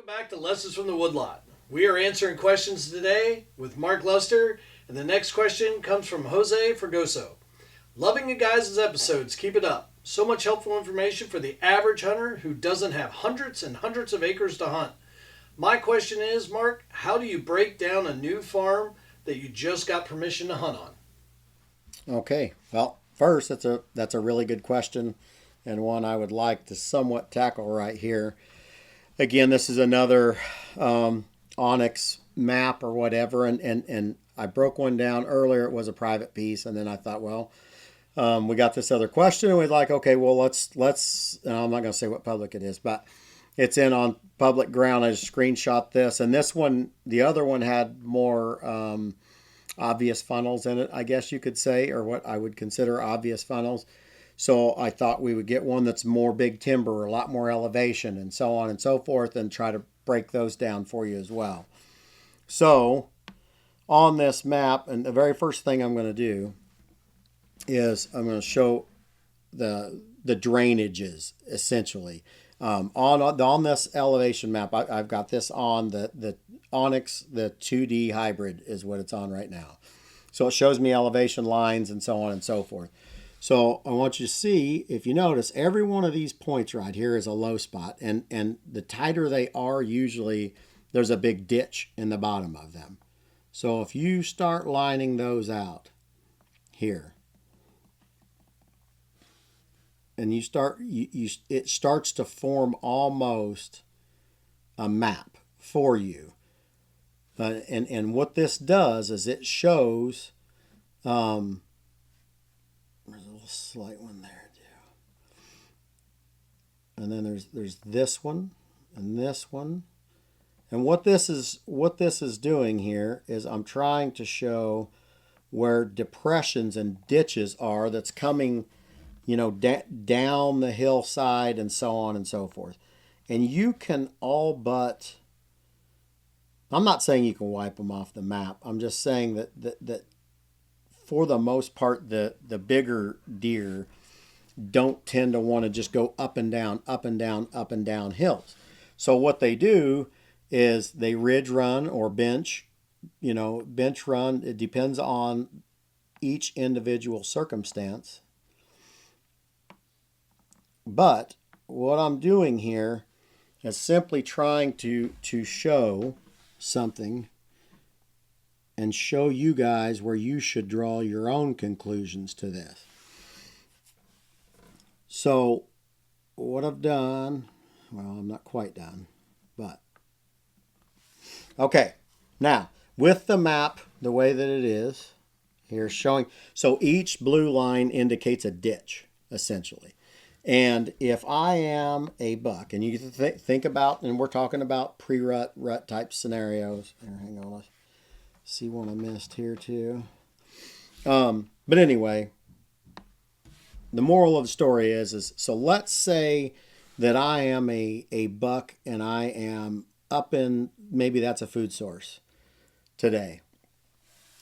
Back to Lessons from the Woodlot. We are answering questions today with Mark Luster, and the next question comes from Jose Fregoso. Loving you guys' episodes. Keep it up. So much helpful information for the average hunter who doesn't have hundreds and hundreds of acres to hunt. My question is, Mark, how do you break down a new farm that you just got permission to hunt on? Okay, well, first, that's a really good question, and one I would like to somewhat tackle right here. Again, this is another OnX map or whatever, and I broke one down earlier. It was a private piece, and then I thought, well, we got this other question, and we're like, okay, well, let's. And I'm not going to say what public it is, but it's in on public ground. I just screenshot this, and this one, the other one had more obvious funnels in it, I guess you could say, or what I would consider obvious funnels. So I thought we would get one that's more big timber, a lot more elevation, and so on and so forth, and try to break those down for you as well. So on this map, and the very first thing I'm going to do is I'm going to show the drainages, essentially. On this elevation map, I've got this on the OnX, the 2D hybrid is what it's on right now. So it shows me elevation lines and so on and so forth. So I want you to see, if you notice, every one of these points right here is a low spot. And the tighter they are, usually there's a big ditch in the bottom of them. So if you start lining those out here, and you start, it starts to form almost a map for you. And what this does is it shows, there's a little slight one there too. And then there's this one and this one. And what this is doing here is I'm trying to show where depressions and ditches are that's coming, down the hillside and so on and so forth. And you can all but, I'm not saying you can wipe them off the map. I'm just saying that for the most part, the bigger deer don't tend to want to just go up and down, up and down, up and down hills. So what they do is they ridge run or bench run. It depends on each individual circumstance. But what I'm doing here is simply trying to show something and show you guys where you should draw your own conclusions to this. So what I've done, well, I'm not quite done, but okay. Now, with the map, the way that it is, here showing, so each blue line indicates a ditch, essentially. And if I am a buck, and you think about, and we're talking about pre-rut, rut type scenarios. Here, hang on, let's see one I missed here too. But anyway, the moral of the story is so let's say that I am a buck and I am up in, maybe that's a food source today.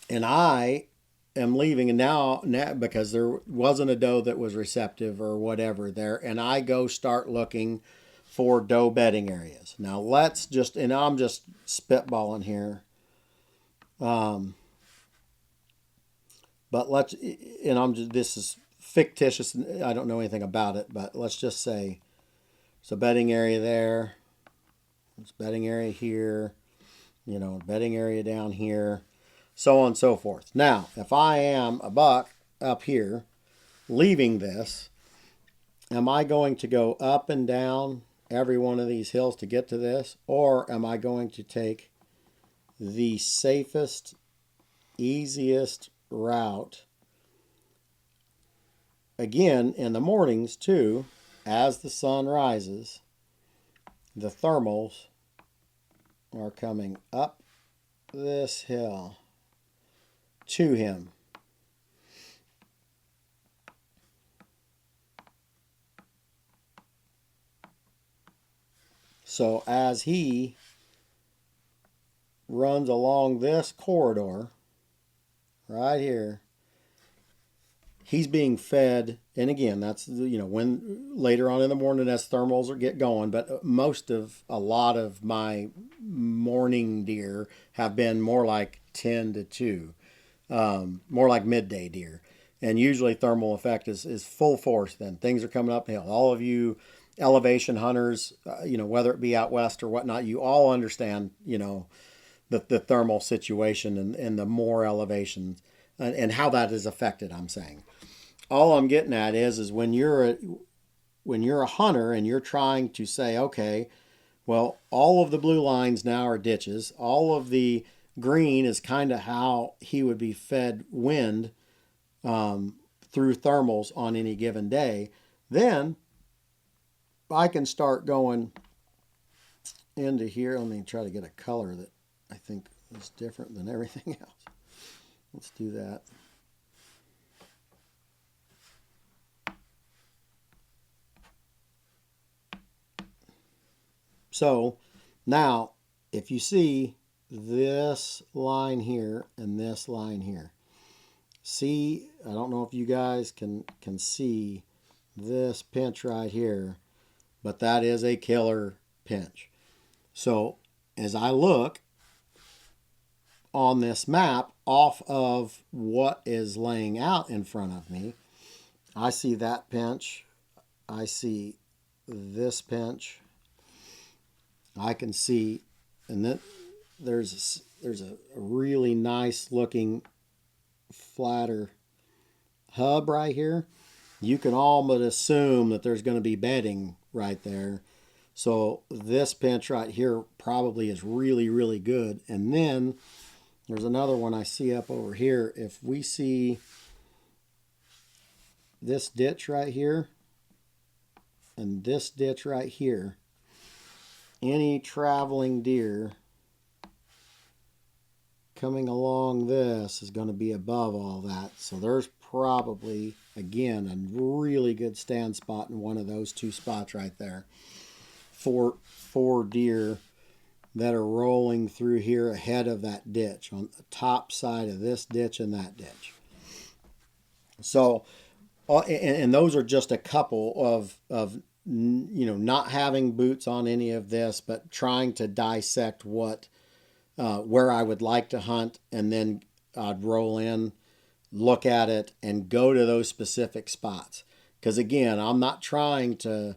And I am leaving, and now because there wasn't a doe that was receptive or whatever there, and I go start looking for doe bedding areas. Now let's just, and I'm just spitballing here, but let's, and I'm just, this is fictitious, I don't know anything about it, but let's just say it's a bedding area there, it's bedding area here, bedding area down here, so on and so forth. Now, if I am a buck up here, leaving this, am I going to go up and down every one of these hills to get to this? Or am I going to take the safest, easiest route? Again, in the mornings too, as the sun rises, the thermals are coming up this hill to him. So as he runs along this corridor right here, he's being fed, and again, that's, when later on in the morning as thermals get going, but a lot of my morning deer have been more like 10 to 2, more like midday deer. And usually thermal effect is full force then. Things are coming uphill. All of you elevation hunters, whether it be out west or whatnot, you all understand, the thermal situation and the more elevations and how that is affected, I'm saying. All I'm getting at is when you're a hunter and you're trying to say, okay, well, all of the blue lines now are ditches. All of the green is kind of how he would be fed wind through thermals on any given day. Then I can start going into here. Let me try to get a color that I think is different than everything else. Let's do that. So now, if you see this line here and this line here, see, I don't know if you guys can see this pinch right here, but that is a killer pinch. So as I look on this map off of what is laying out in front of me, I see that pinch, I see this pinch, I can see, and then there's a really nice looking flatter hub right here. You can almost assume that there's going to be bedding right there. So this pinch right here probably is really, really good. And then there's another one I see up over here. If we see this ditch right here and this ditch right here, any traveling deer coming along this is going to be above all that. So there's probably, again, a really good stand spot in one of those two spots right there for deer that are rolling through here ahead of that ditch, on the top side of this ditch and that ditch. So, and those are just a couple of not having boots on any of this, but trying to dissect where I would like to hunt, and then I'd roll in, look at it, and go to those specific spots. Because again, I'm not trying to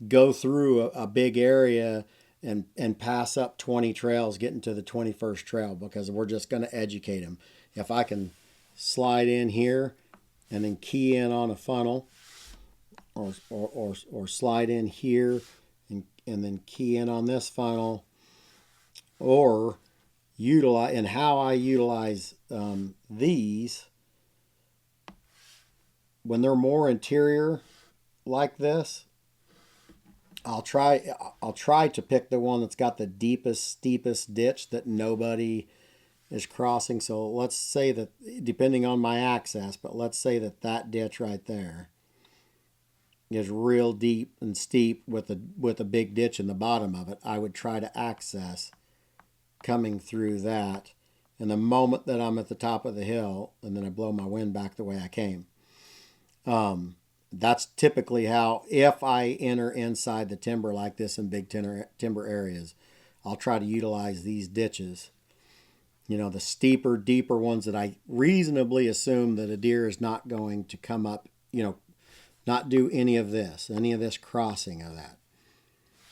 go through a big area and pass up 20 trails getting to the 21st trail, because we're just going to educate them. If I can slide in here and then key in on a funnel, or slide in here and then key in on this funnel, or utilize, and how I utilize these when they're more interior like this, I'll try to pick the one that's got the deepest, steepest ditch that nobody is crossing. So let's say that, depending on my access, but let's say that ditch right there is real deep and steep with a big ditch in the bottom of it. I would try to access coming through that, and the moment that I'm at the top of the hill, and then I blow my wind back the way I came. That's typically how, if I enter inside the timber like this in big timber areas, I'll try to utilize these ditches. The steeper, deeper ones that I reasonably assume that a deer is not going to come up, not do any of this crossing of that.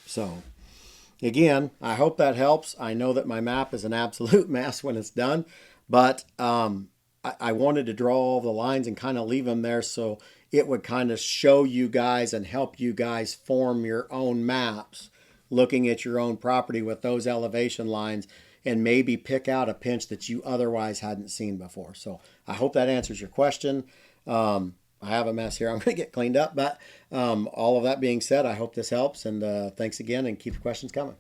So again, I hope that helps. I know that my map is an absolute mess when it's done, but I wanted to draw all the lines and kind of leave them there so it would kind of show you guys and help you guys form your own maps, looking at your own property with those elevation lines, and maybe pick out a pinch that you otherwise hadn't seen before. So I hope that answers your question. I have a mess here I'm going to get cleaned up, but all of that being said, I hope this helps, and thanks again, and keep the questions coming.